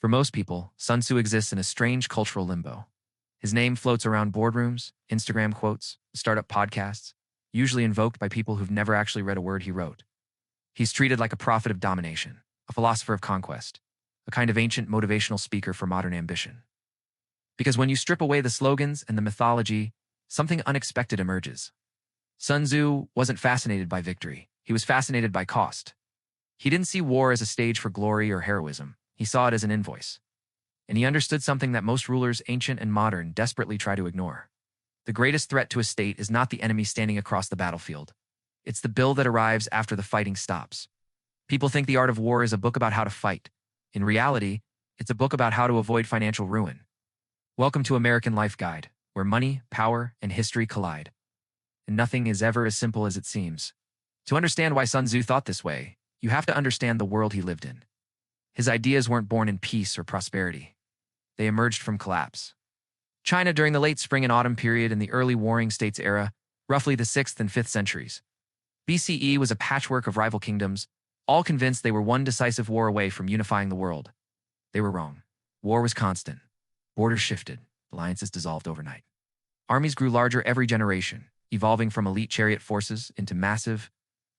For most people, Sun Tzu exists in a strange cultural limbo. His name floats around boardrooms, Instagram quotes, startup podcasts, usually invoked by people who've never actually read a word he wrote. He's treated like a prophet of domination, a philosopher of conquest, a kind of ancient motivational speaker for modern ambition. Because when you strip away the slogans and the mythology, something unexpected emerges. Sun Tzu wasn't fascinated by victory. He was fascinated by cost. He didn't see war as a stage for glory or heroism. He saw it as an invoice. And he understood something that most rulers, ancient and modern, desperately try to ignore. The greatest threat to a state is not the enemy standing across the battlefield. It's the bill that arrives after the fighting stops. People think The Art of War is a book about how to fight. In reality, it's a book about how to avoid financial ruin. Welcome to American Life Guide, where money, power, and history collide. And nothing is ever as simple as it seems. To understand why Sun Tzu thought this way, you have to understand the world he lived in. His ideas weren't born in peace or prosperity. They emerged from collapse. China during the late spring and autumn period in the early Warring States era, roughly the 6th and 5th centuries. BCE was a patchwork of rival kingdoms, all convinced they were one decisive war away from unifying the world. They were wrong. War was constant. Borders shifted. Alliances dissolved overnight. Armies grew larger every generation, evolving from elite chariot forces into massive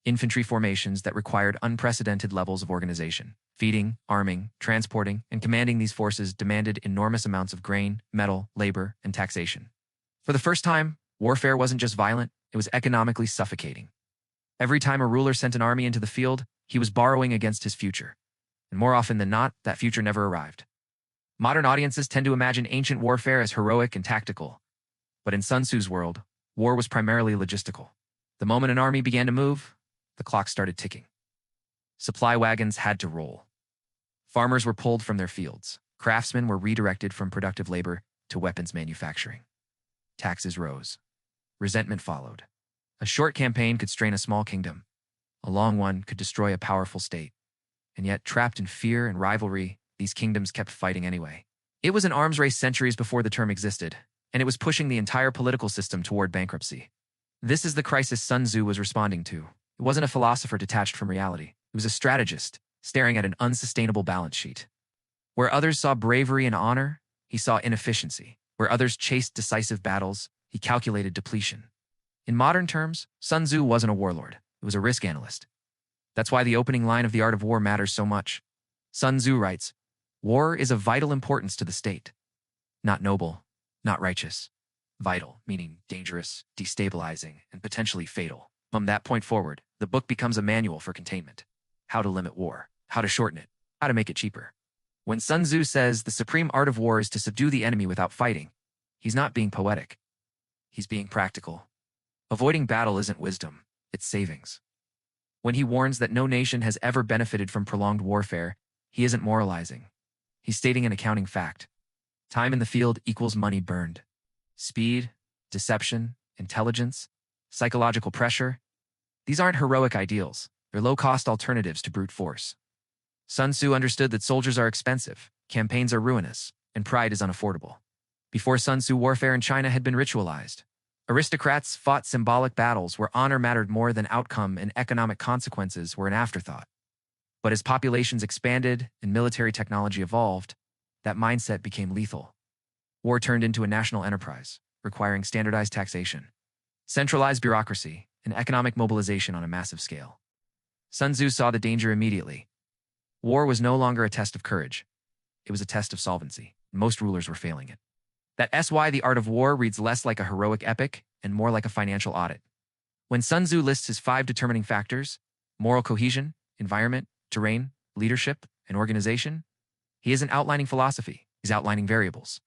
infantry formations that required unprecedented levels of organization. Feeding, arming, transporting, and commanding these forces demanded enormous amounts of grain, metal, labor, and taxation. For the first time, warfare wasn't just violent, it was economically suffocating. Every time a ruler sent an army into the field, he was borrowing against his future. And more often than not, that future never arrived. Modern audiences tend to imagine ancient warfare as heroic and tactical. But in Sun Tzu's world, war was primarily logistical. The moment an army began to move, the clock started ticking. Supply wagons had to roll. Farmers were pulled from their fields. Craftsmen were redirected from productive labor to weapons manufacturing. Taxes rose. Resentment followed. A short campaign could strain a small kingdom. A long one could destroy a powerful state. And yet, trapped in fear and rivalry, these kingdoms kept fighting anyway. It was an arms race centuries before the term existed, and it was pushing the entire political system toward bankruptcy. This is the crisis Sun Tzu was responding to. It wasn't a philosopher detached from reality. It was a strategist, staring at an unsustainable balance sheet. Where others saw bravery and honor, he saw inefficiency. Where others chased decisive battles, he calculated depletion. In modern terms, Sun Tzu wasn't a warlord. It was a risk analyst. That's why the opening line of The Art of War matters so much. Sun Tzu writes, "War is of vital importance to the state. Not noble, not righteous. Vital, meaning dangerous, destabilizing, and potentially fatal." From that point forward, the book becomes a manual for containment. How to limit war, how to shorten it, how to make it cheaper. When Sun Tzu says the supreme art of war is to subdue the enemy without fighting, he's not being poetic. He's being practical. Avoiding battle isn't wisdom, it's savings. When he warns that no nation has ever benefited from prolonged warfare, he isn't moralizing. He's stating an accounting fact. Time in the field equals money burned. Speed, deception, intelligence, psychological pressure. These aren't heroic ideals. They're low-cost alternatives to brute force. Sun Tzu understood that soldiers are expensive, campaigns are ruinous, and pride is unaffordable. Before Sun Tzu, warfare in China had been ritualized. Aristocrats fought symbolic battles where honor mattered more than outcome and economic consequences were an afterthought. But as populations expanded and military technology evolved, that mindset became lethal. War turned into a national enterprise, requiring standardized taxation, centralized bureaucracy, and economic mobilization on a massive scale. Sun Tzu saw the danger immediately. War was no longer a test of courage. It was a test of solvency. Most rulers were failing it. That's why The Art of War reads less like a heroic epic and more like a financial audit. When Sun Tzu lists his 5 determining factors, moral cohesion, environment, terrain, leadership, and organization, he isn't outlining philosophy. He's outlining variables.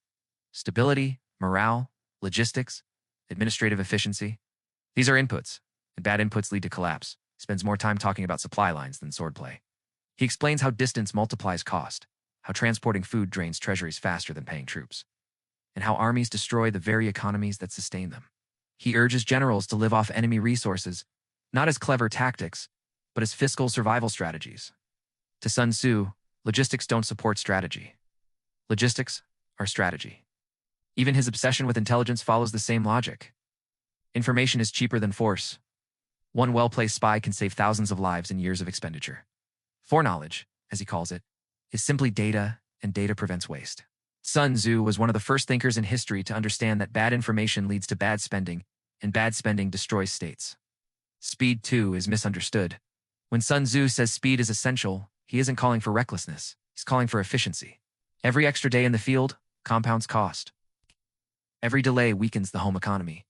Stability, morale, logistics, administrative efficiency. These are inputs, and bad inputs lead to collapse. He spends more time talking about supply lines than swordplay. He explains how distance multiplies cost, how transporting food drains treasuries faster than paying troops, and how armies destroy the very economies that sustain them. He urges generals to live off enemy resources, not as clever tactics, but as fiscal survival strategies. To Sun Tzu, logistics don't support strategy. Logistics are strategy. Even his obsession with intelligence follows the same logic. Information is cheaper than force. One well-placed spy can save thousands of lives and years of expenditure. Foreknowledge, as he calls it, is simply data and data prevents waste. Sun Tzu was one of the first thinkers in history to understand that bad information leads to bad spending, and bad spending destroys states. Speed, too, is misunderstood. When Sun Tzu says speed is essential, he isn't calling for recklessness. He's calling for efficiency. Every extra day in the field compounds cost. Every delay weakens the home economy.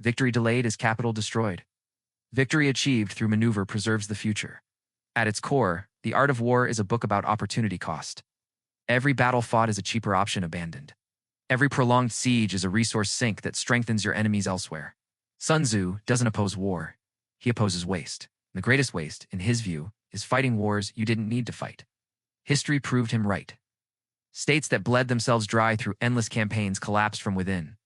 Victory delayed is capital destroyed. Victory achieved through maneuver preserves the future. At its core, The Art of War is a book about opportunity cost. Every battle fought is a cheaper option abandoned. Every prolonged siege is a resource sink that strengthens your enemies elsewhere. Sun Tzu doesn't oppose war. He opposes waste. The greatest waste, in his view, is fighting wars you didn't need to fight. History proved him right. States that bled themselves dry through endless campaigns collapsed from within.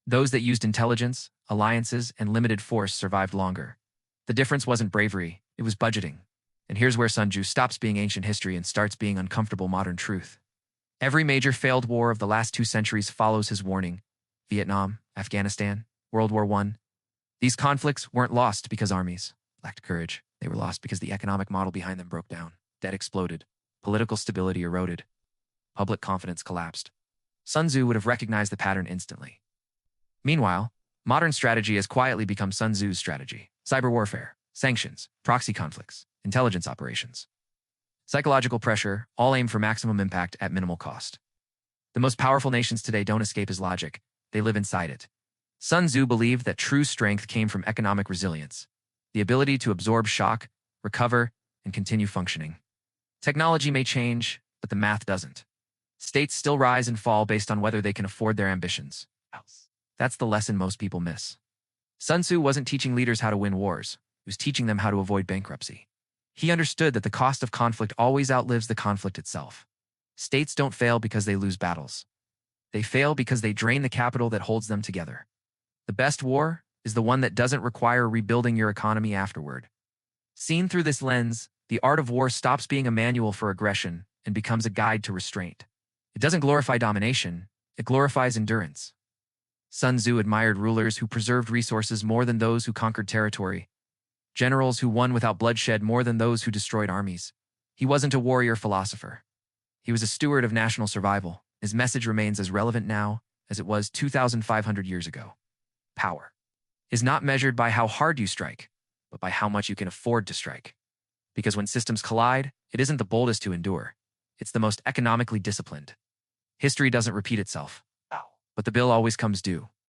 Those that used intelligence, alliances, and limited force survived longer. The difference wasn't bravery, it was budgeting. And here's where Sun Tzu stops being ancient history and starts being uncomfortable modern truth. Every major failed war of the last 2 centuries follows his warning. Vietnam, Afghanistan, World War I. These conflicts weren't lost because armies lacked courage. They were lost because the economic model behind them broke down. Debt exploded. Political stability eroded. Public confidence collapsed. Sun Tzu would have recognized the pattern instantly. Meanwhile, modern strategy has quietly become Sun Tzu's strategy. Cyber warfare, sanctions, proxy conflicts, intelligence operations. Psychological pressure, all aim for maximum impact at minimal cost. The most powerful nations today don't escape his logic. They live inside it. Sun Tzu believed that true strength came from economic resilience, the ability to absorb shock, recover, and continue functioning. Technology may change, but the math doesn't. States still rise and fall based on whether they can afford their ambitions. That's the lesson most people miss. Sun Tzu wasn't teaching leaders how to win wars. He was teaching them how to avoid bankruptcy. He understood that the cost of conflict always outlives the conflict itself. States don't fail because they lose battles. They fail because they drain the capital that holds them together. The best war is the one that doesn't require rebuilding your economy afterward. Seen through this lens, the art of war stops being a manual for aggression and becomes a guide to restraint. It doesn't glorify domination, it glorifies endurance. Sun Tzu admired rulers who preserved resources more than those who conquered territory, generals who won without bloodshed more than those who destroyed armies. He wasn't a warrior philosopher. He was a steward of national survival. His message remains as relevant now as it was 2,500 years ago. Power is not measured by how hard you strike, but by how much you can afford to strike. Because when systems collide, it isn't the boldest who endure. It's the most economically disciplined. History doesn't repeat itself, but the bill always comes due.